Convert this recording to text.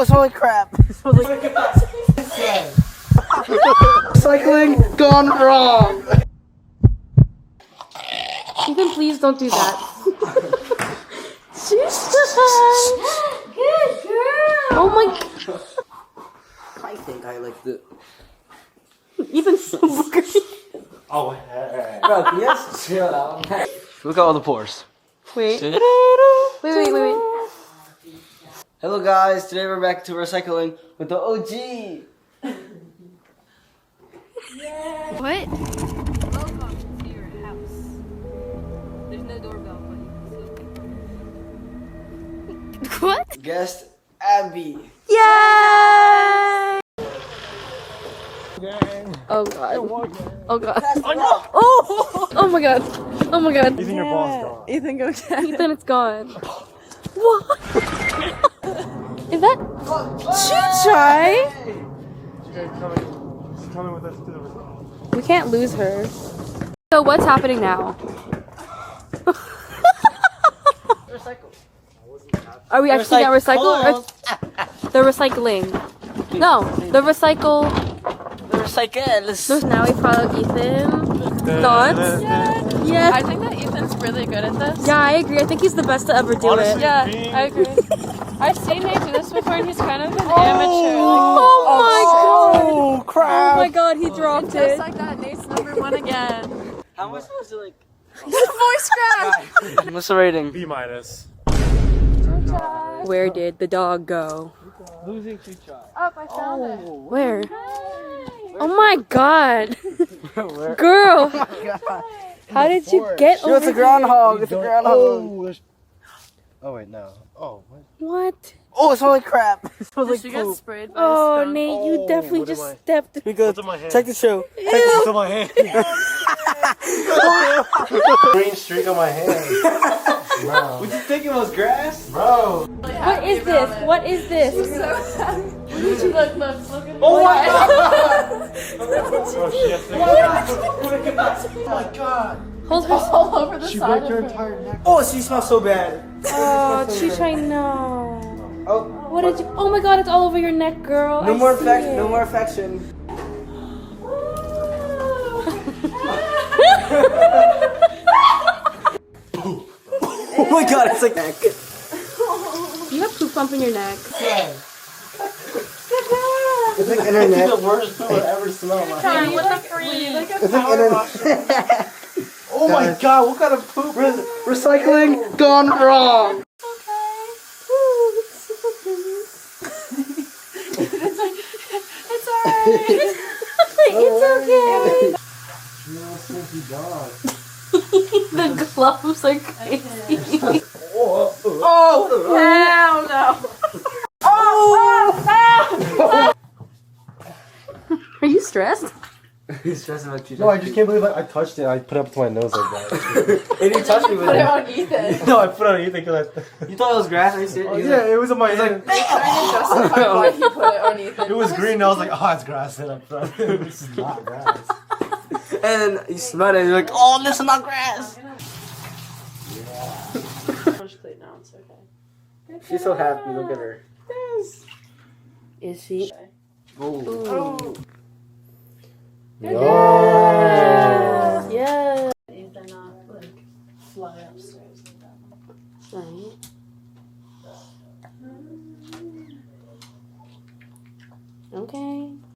Oh, it smells like crap. It smells like Cycling gone wrong. Ethan, please don't do that. Good girl. Oh my god. I think I like the. Ethan's so boogery. Oh, hey. Bro, can you just chill out? Look at all the pores. Wait. Wait. Hello guys, today we're back to recycling with the OG. Yeah. What? Welcome to your house. There's no doorbell, but you can still. What? Guest Abby. Yay! Oh god. Oh god. Oh! Oh my god. Oh my god. Ethan, your ball's gone. Ethan, go get it. Ethan, it's gone. What? Is that chuchay? Coming with us to the We can't lose her. So what's happening now? Recycle. Are we actually gonna recycle? They're recycling. No, the recycle. Recycle. So now we follow Ethan. Thoughts? Yes. I think that Ethan's really good at this. Yeah, I agree. I think he's the best to ever do Honestly, it. Yeah, I agree. I've seen Nate do this before, and he's kind of an amateur. Oh my god! crap. Oh my god, he dropped Just it. like that, Nate's #1 again. How am I supposed to like? Voice crack. What's the rating? B-. Where did the dog go? Losing chuchay. Up, I found it. Where? Oh my god! Where? Girl! Oh my god. How did you get Yo, over it's a groundhog. It's a groundhog. Oh wait, no. Oh, what? What? Oh, it smells like crap. It smells Did like she get poop. sprayed by a Oh, skunk? Nate, you definitely what am just I- stepped. Because What's in my hand? check the show. It's on my hand. Green streak on my hand. Bro. Would you think it was grass? Bro. What is this? What is this? Look at Oh my god! Oh, she has to Oh my god! Hold her. all over the She side broke of your her. entire neck. Oh, she smells so bad. Oh, Chuchay, no. Oh, What did you? Oh my god, it's all over your neck, girl. no I more see affection. it. No more affection. Oh my god, it's like neck. You have poop bump in your neck. It's like internet. The worst food I've ever smelled. My Tell me what the free. It's like internet. Oh my god, what kind of poop? Recycling gone wrong. It's alright. It's okay. No, stinky dog. The gloves are crazy. Oh! Hell no. Are you stressed? He's stressing about you. No, I just can't believe I touched it. I put it up to my nose like that. And he touched me with Put it it. on Ethan. No, I put it on Ethan because I. You thought it was grass? Are you serious? Oh, He's yeah, like, it was on my hand. Trying to justify why he put it on Ethan. It was green. And I was like, oh, it's grass. And I put it on. This is not grass. and then you smell it and you're like, oh, this is not grass. Now it's okay. She's so happy. Look at her. Is she? Oh. Yo. Yeah. They're not like fly upstairs like that. Right. Okay.